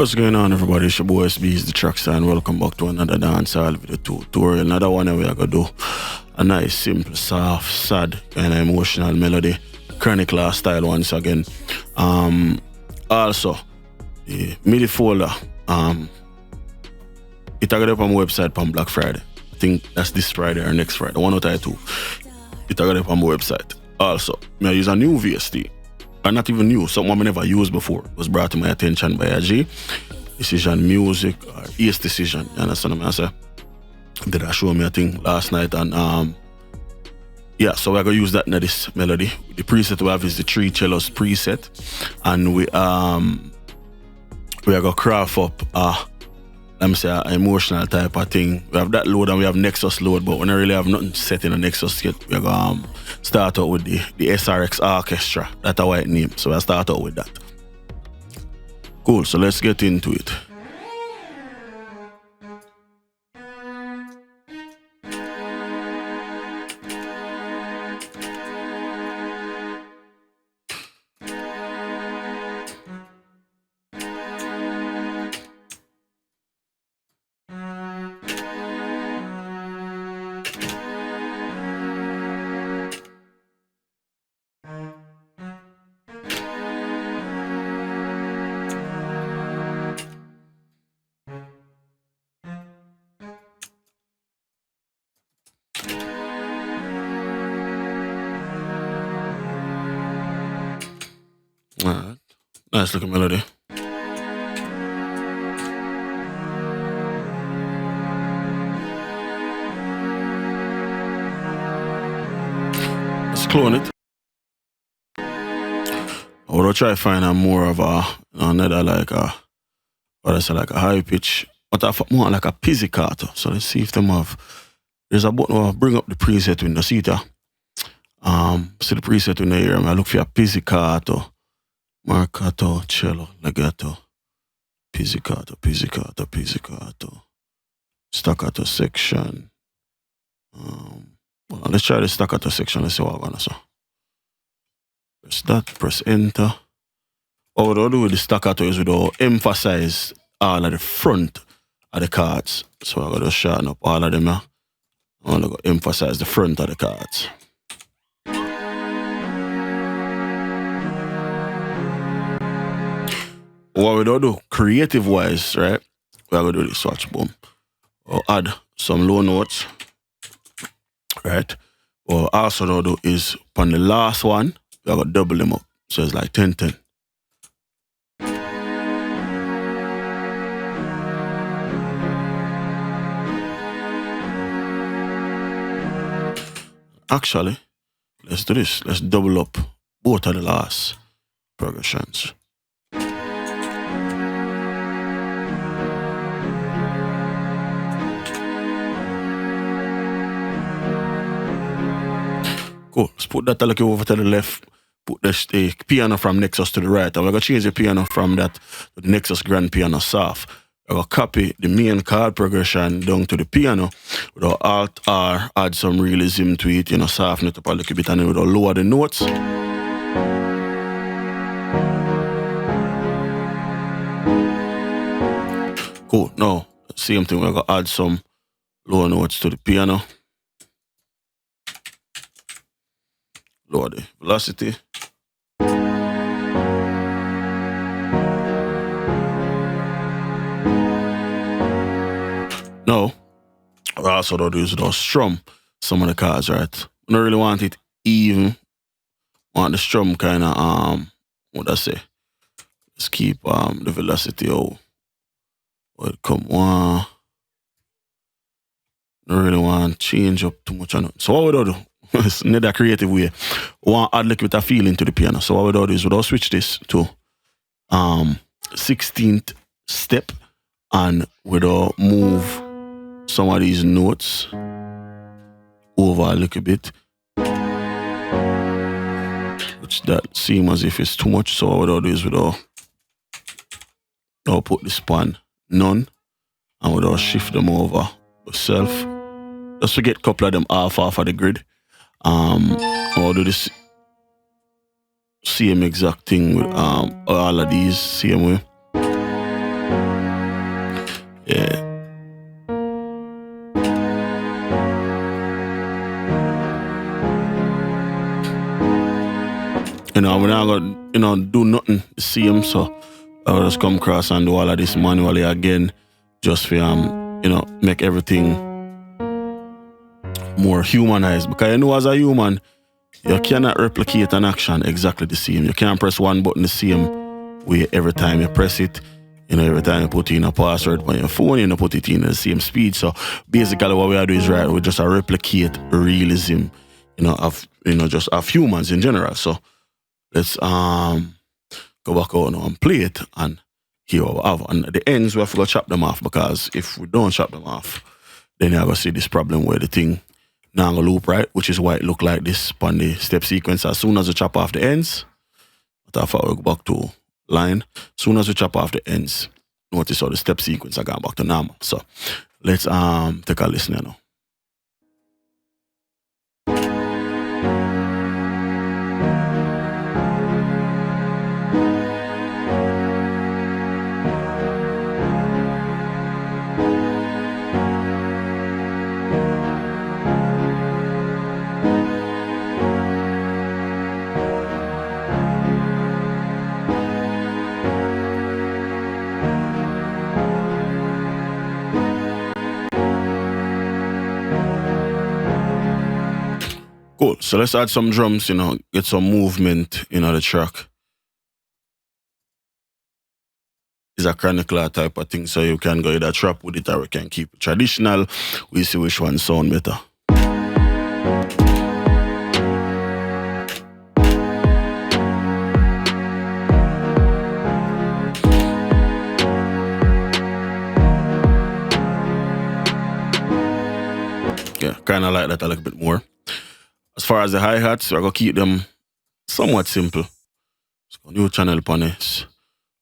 What's going on, everybody? It's your boy Itz-Beez-Da TrackStar, and welcome back to another dancehall video tutorial. Another one that we are gonna do a nice, simple, soft, sad, kind of emotional melody, chronicle style once again. Also, the MIDI folder, it got up on my website on Black Friday. I think that's this Friday or next Friday, one or two. It got up on my website. Also, I use a new VST. Or not even new, something I never used before. It was brought to my attention by a G. Decision Music, or Ace Decision, you understand what I say? Did I show me a thing last night, and yeah, so we're gonna use that in this melody. The preset we have is the 3 cellos preset, and we are gonna craft up let me say an emotional type of thing. We have that load and we have Nexus load, but we don't really have nothing set in the Nexus yet. We're gonna start out with the SRX Orchestra. That's our white name, so we'll start out with that. Cool, so let's get into it. Alright, nice looking melody. Let's clone it. I would try to find a more of another like what I say, like a high pitch, but I more like a pizzicato. So let's see if them have. There's a button where I bring up the preset window. See it? See the preset window here. I look for a pizzicato. Marcato, cello, legato, pizzicato, pizzicato, pizzicato, staccato section. Well, let's try the staccato section. Let's see what I'm gonna say. Press that, press enter. What we'll do with the staccato is we'll emphasize all of the front of the cards. So I'm gonna shorten up all of them. I'm gonna emphasize the front of the cards. What we don't do, creative wise, right? We're gonna do this, watch, boom. We'll add some low notes, right? What we also don't do is, on the last one, we're gonna double them up. So it's like 10-10. Actually, let's do this. Let's double up both of the last progressions. Cool. Let's put that little over to the left. Put the piano from Nexus to the right. And we're going to change the piano from that to the Nexus Grand Piano Soft. We're going to copy the main chord progression down to the piano. With our Alt R, add some realism to it, soften it up a little bit, and then we'll lower the notes. Cool. Now, same thing, we're going to add some lower notes to the piano. Lower the velocity. Now, what I also do is strum some of the cards, right? I don't really want it even. I want the strum kind of, what I say? Let's keep the velocity out. Well, come on. I don't really want to change up too much on it. So what we do? It's another creative way. We want to add a little bit of feeling to the piano. So what we do is we'll switch this to 16th step, and we'll move some of these notes over a little bit, which that seems as if it's too much. So what we'll do is we'll put this on none, and we'll shift them over itself. Just to get a couple of them off of the grid. I'll do this same exact thing with all of these, same way. Yeah. You know, we're not gonna, do nothing the same, so I'll just come across and do all of this manually again, just for make everything more humanized. Because as a human, you cannot replicate an action exactly the same. You can't press one button the same way every time you press it. Every time you put in a password on your phone, you put it in the same speed. So basically what we are doing is we just replicate realism, just of humans in general. So let's go back out now and play it, and here we have. And the ends we have to go chop them off, because if we don't chop them off, then you're gonna see this problem where the thing now gonna loop right, which is why it look like this on the step sequence. As soon as we chop off the ends, after we go back to line, as soon as we chop off the ends, notice how the step sequence are going back to normal. So let's take a listen now. Cool. So let's add some drums, get some movement in the track. It's a chronicler type of thing, so you can go either trap with it or we can keep it traditional. We see which one sound better. Yeah, kind of like that a little bit more. As far as the hi-hats, we're going to keep them somewhat simple. Let's go new channel upon this.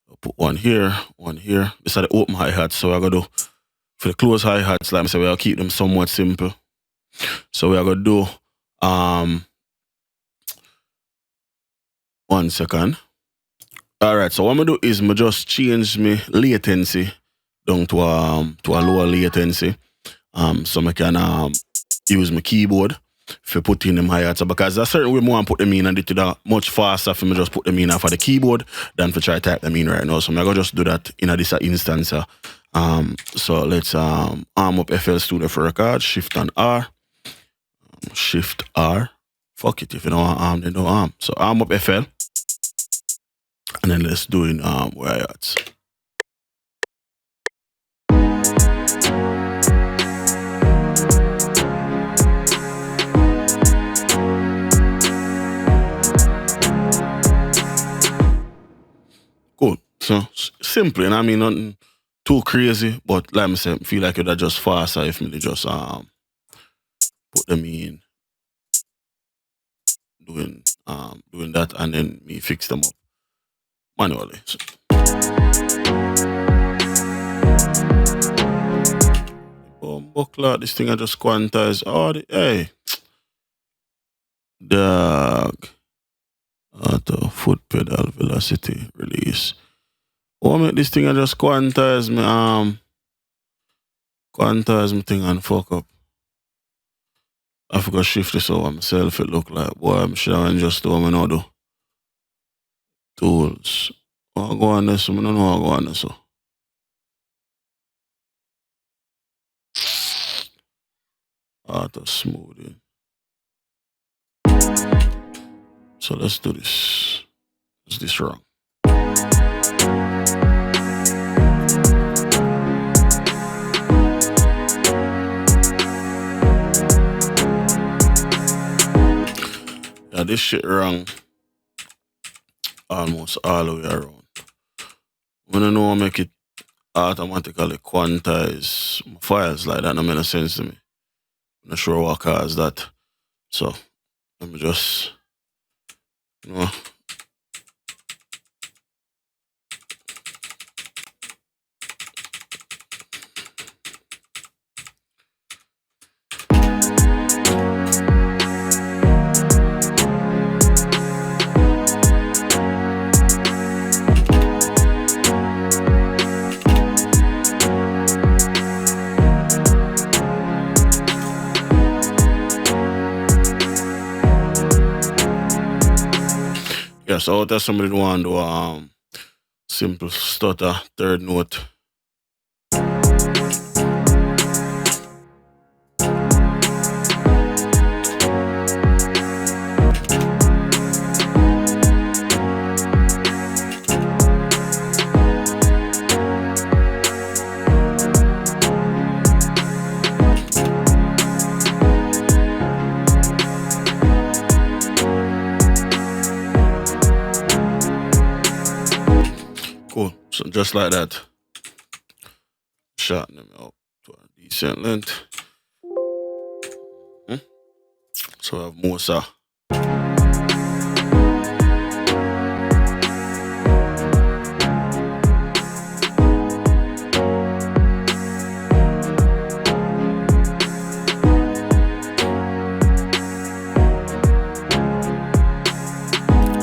I'll put one here, one here. These are the open hi-hats, so we're going to do, for the closed hi-hats, like I said, we'll keep them somewhat simple. So we're going to do, 1 second. All right, so what I'm going to do is I just change my latency down to a lower latency. So I can use my keyboard for putting them hi-hats, because there's a certain way I want to put them in, and it is much faster for me just put them in off of the keyboard than for try to type them in right now. So I'm going to just do that in this instance. So let's arm up FL Studio for record, Shift and R. Shift R. Fuck it, if you don't want arm, then don't arm. So arm up FL. And then let's do in hi-hats. Cool. So simple, and I mean nothing too crazy, but like I said, I feel like it would just faster if me just put them in doing that, and then me fix them up manually. So. Buckler, this thing I just quantize all the hey. Dog. Auto foot pedal velocity release. Oh, make this thing I just quantize me thing and fuck up. I forgot shift this over myself. It look like boy, I'm sure I just do what I know do. Tools. I go on this, I don't know how I go on this. So. Auto smoothing. So let's do this. Is this wrong? Yeah, this shit wrong almost all the way around. When I know I make it automatically quantize my files like that, no make no sense to me. I'm not sure what caused that. So let me just Yeah, so that's somebody who want to do simple stutter, third note. Cool. So just like that. Shorten them out to a decent length. So I have more saw.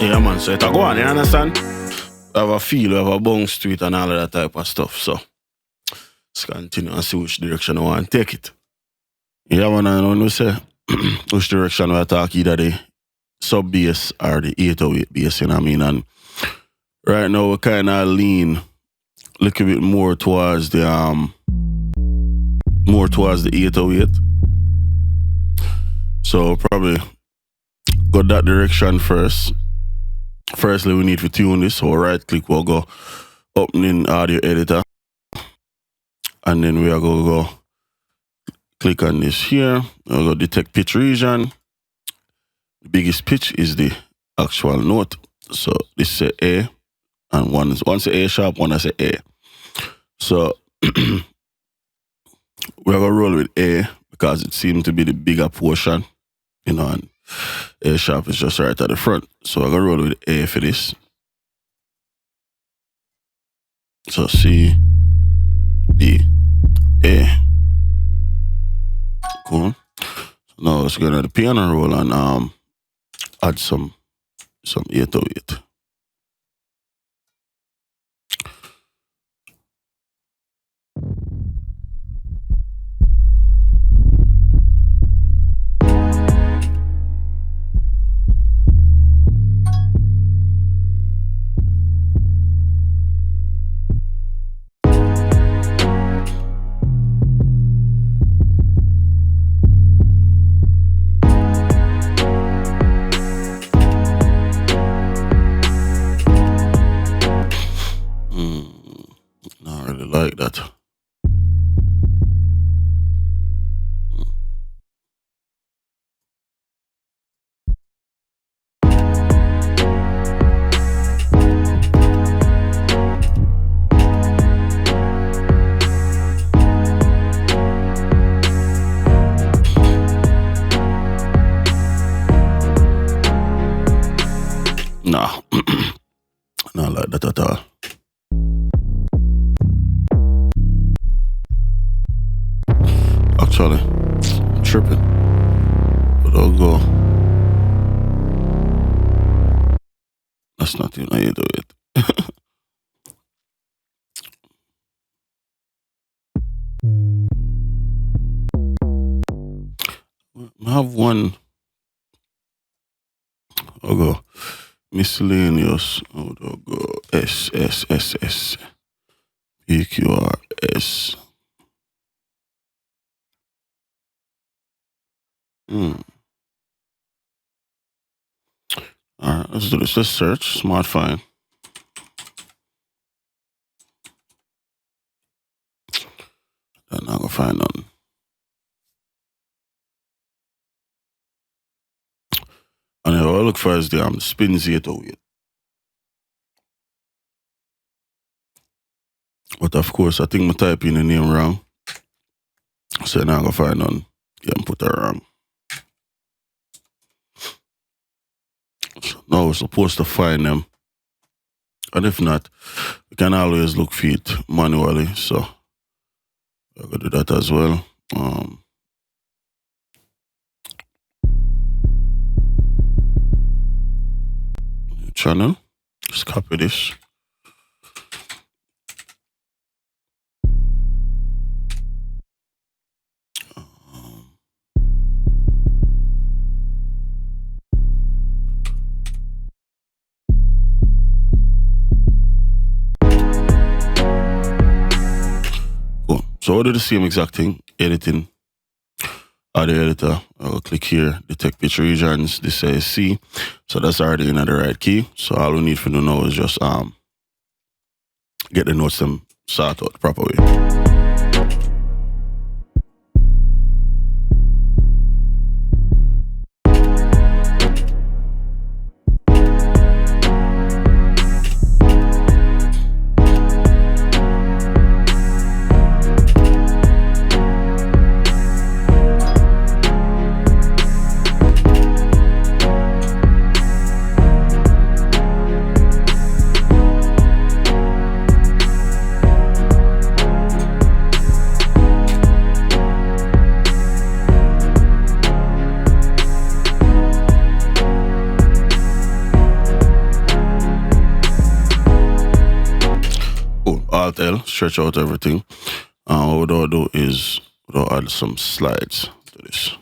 Yeah man, so it'll go on, you understand? We have a feel, we have a bounce to it and all of that type of stuff. So let's continue and see which direction I want to take it. Yeah man, and when we say which direction we talk, either the sub bass or the 808 bass, you know what I mean? And right now we kinda lean a little bit more towards the 808. So probably go that direction first. Firstly, we need to tune this, so right click, we'll go opening audio editor. And then we are going to go click on this here. We'll go detect pitch region. The biggest pitch is the actual note. So this is a A, and one's a A sharp, one is a A. So we're going to roll with A because it seems to be the bigger portion, you know, and A sharp is just right at the front. So we're going to roll with A for this. So C, B, A. Cool. So now let's go to the piano roll and add some 808. Not really like that. Nah, not like that at all. Actually, I'm tripping. But I'll go. That's not even how you do it. I have one. I'll go miscellaneous. I'll go S S S S P Q R S. Alright, let's do this. Let's search Smart Find. Then I'm gonna find nothing. And what I look for is the spin 808. But of course, I think I type in the name wrong. So now I'm gonna find nothing. Yeah, and put that wrong. So now we're supposed to find them. And if not, we can always look for it manually. So I'm gonna do that as well. Channel. Just copy this. So I'll do the same exact thing, editing, audio editor. I'll click here, detect pitch regions. This says C, so that's already in the right key. So all we need to do now is just get the notes them sort out the proper way. Alt-L, stretch out everything. What I'll do is I'll add some slides to this.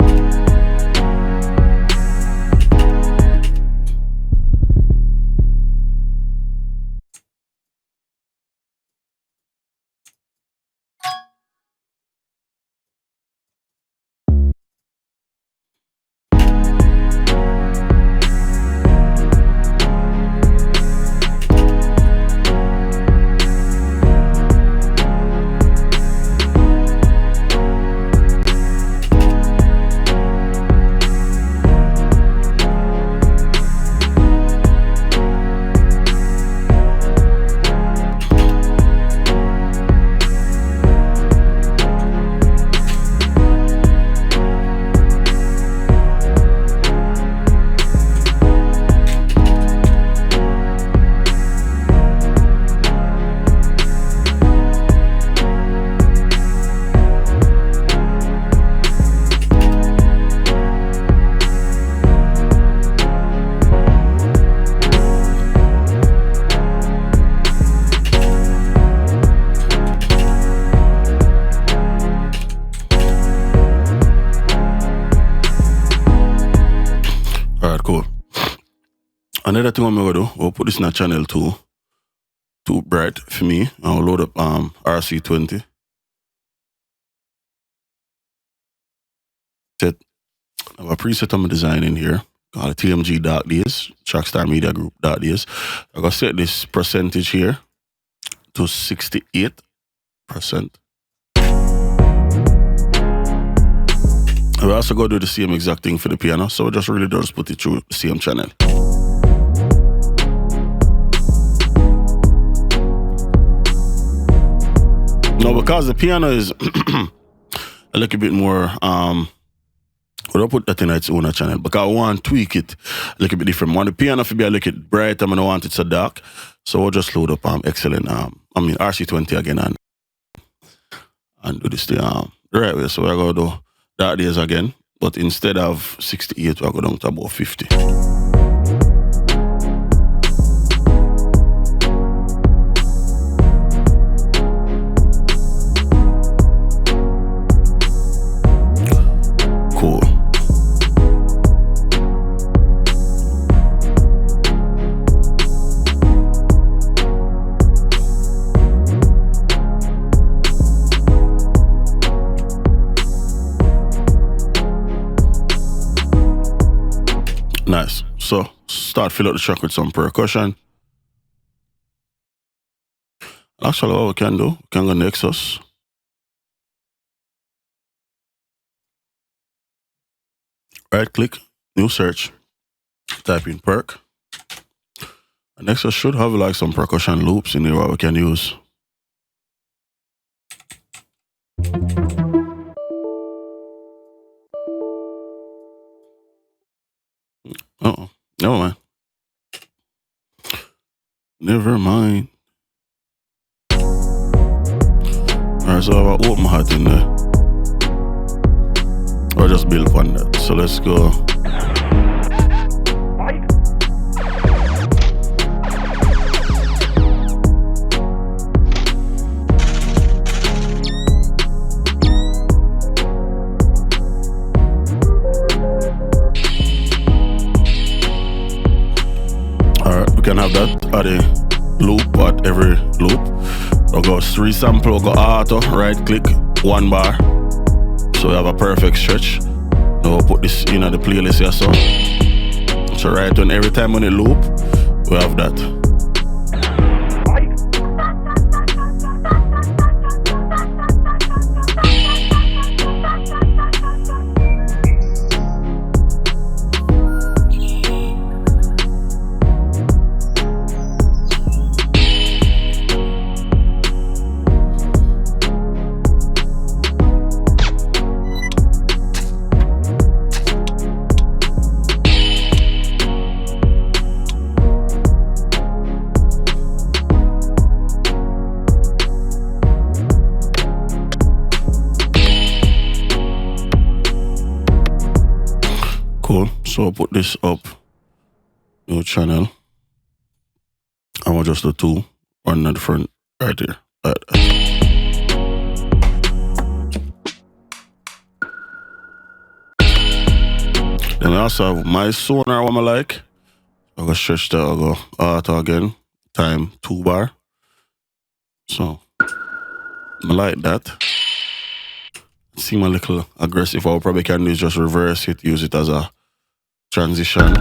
Cool. Another thing I'm gonna do, we'll put this in a channel too bright for me. I'll load up RC20. I have a preset I'm designing here called TMG.days, TrackStarMediaGroup.days. I'm gonna set this percentage here to 68%. We also go do the same exact thing for the piano, so we just really just put it through the same channel. Now, because the piano is a little bit more, we'll put that in its own channel, because I want to tweak it a little bit different. I want the piano to be a little bit bright, and I don't want it so dark, so we'll just load up excellent, RC20 again and do this the right way. So we're going to do that days again, but instead of 68, we'll go down to about 50. Cool. Nice. So start fill out the track with some percussion. Actually, what we can do, we can go Nexus. Right click, new search, type in perc. And Nexus should have like some percussion loops in here what we can use. Uh-oh, never mind. Never mind. Alright, so I have an open hat in there. Or just build on that. So let's go. Alright, we can have that at a loop at every loop. We'll go resample, we'll go auto, right click, 1 bar. So we have a perfect stretch. Now we'll put this in the playlist here, so right when every time when it loop, we have that. Cool, so I'll put this up, new channel. I want just the 2, one at the front, right here. Like that. Then I also have my sonar, what I like. I'll go stretch that, I'll go auto again, time 2 bar. So, I like that. Seem a little aggressive. What I probably can do is just reverse it, use it as a transition.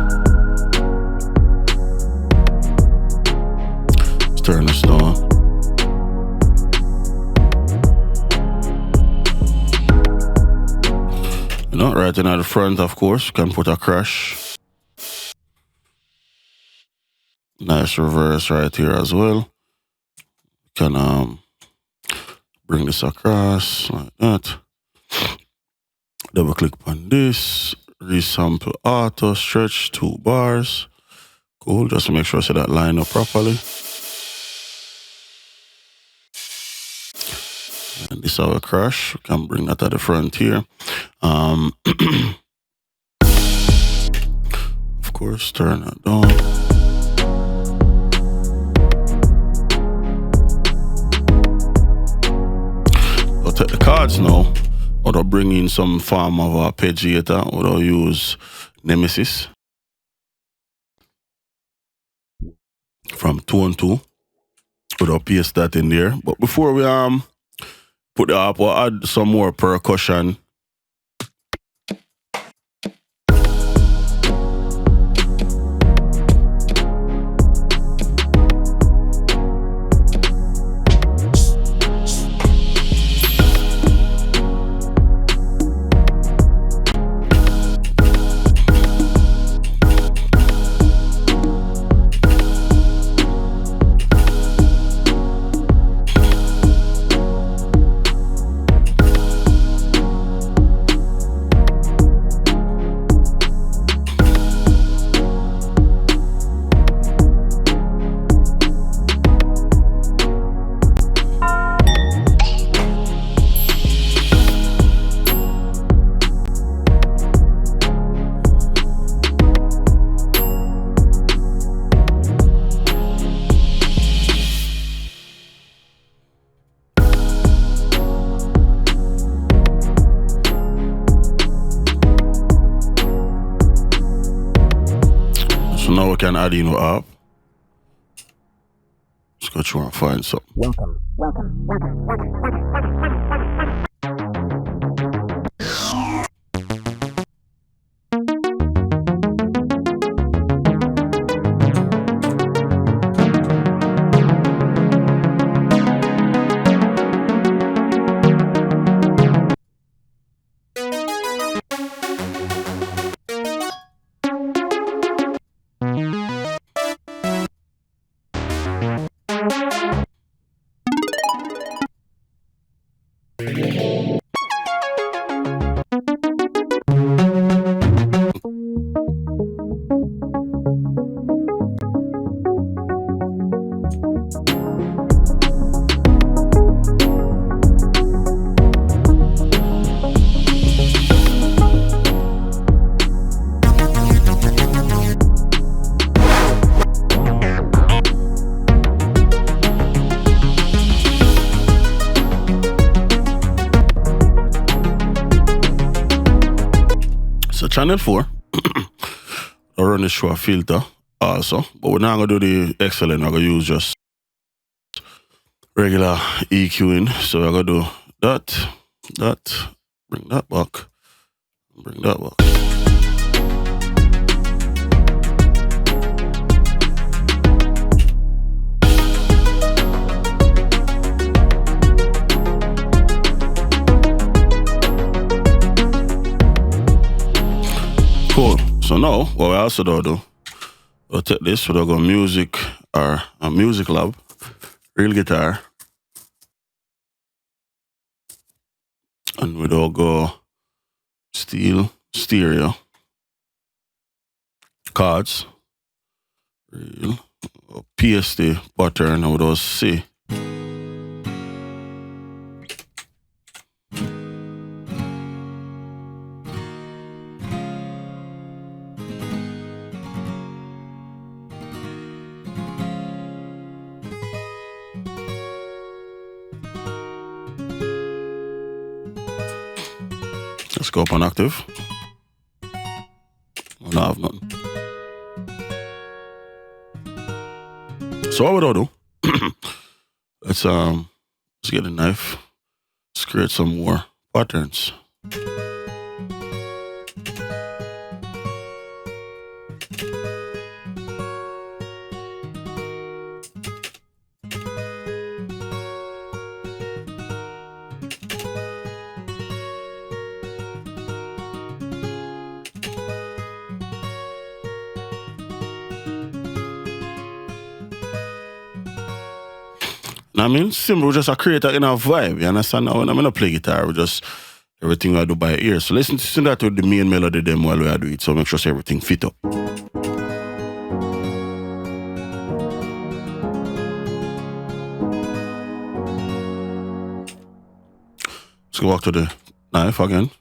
Let's turn this down. Right in at the front, of course, you can put a crash. Nice reverse right here as well. You can bring this across like that. Double click on this. Resample auto, stretch 2 bars. Cool, just to make sure I set that line up properly. And this is our crash. We can bring that at the front here. Of course, turn that down. I'll take the cards now. I'll bring in some form of arpeggiator. I'll use Nemesis from 2-on-2. I'll paste that in there. But before we put it up, we'll add some more percussion. So now we can add in our app. Let's go try and find something. Welcome. So channel 4, I'll run this through a filter also, but we're not gonna do the excellent, we're gonna use just regular EQing. So we're gonna do that. that. Bring that back. Bring that back. Cool. So now, what we also do, we'll take this, we'll go music or a music lab, real guitar, and we'll go steel, stereo, cards, real, paste the pattern, and we'll C. Let's go up on active. I don't have nothing. So what would I do? Let's get a knife. Let's create some more patterns. I mean, simple, just a create a inner vibe. You understand? Now, when I'm gonna play guitar, we just everything I do by ear. So listen to that with the main melody them while we do it. So make sure everything fit up. Let's go back to the knife again.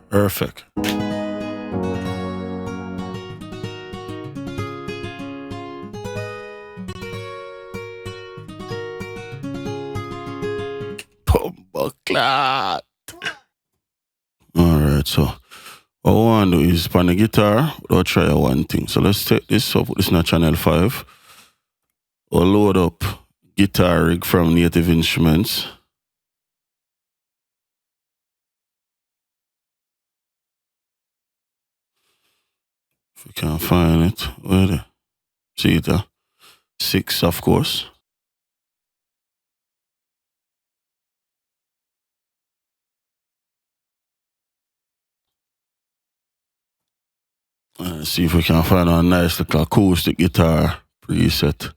Perfect. Bumbleclot. Alright, so what I want to do is on the guitar, we'll try one thing. So let's take this, so put this in channel 5. We'll load up guitar rig from Native Instruments. If we can't find it, where the see it? 6, of course. Let's see if we can find a nice little acoustic guitar preset.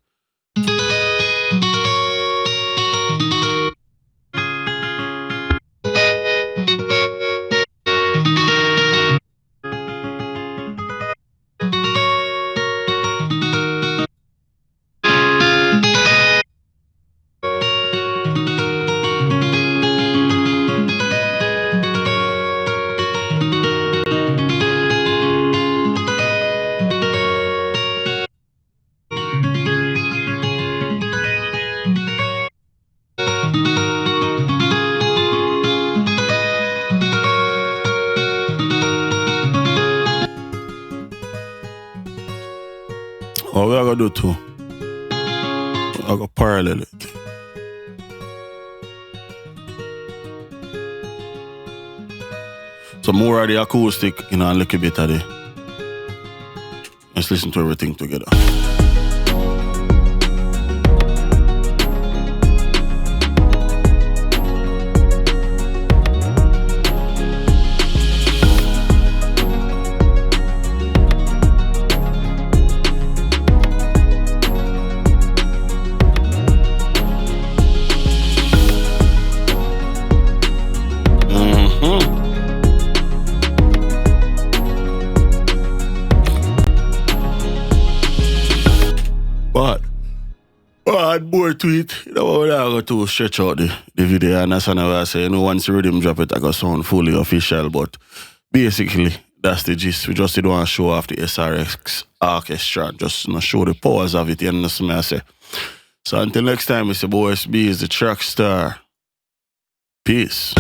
What we are going to do too, we are going to parallel it. So more of the acoustic, you know, a little bit of the. Let's listen to everything together. to it. You know what I go to stretch out the video, and that's what I say. You know, once the Riddim drop it, I go sound fully official. But basically, that's the gist. We just did want to show off the SRX orchestra, just show the powers of it. You understand what I say? So until next time, it's your boy Itz-Beez-Da TrackStar. Peace.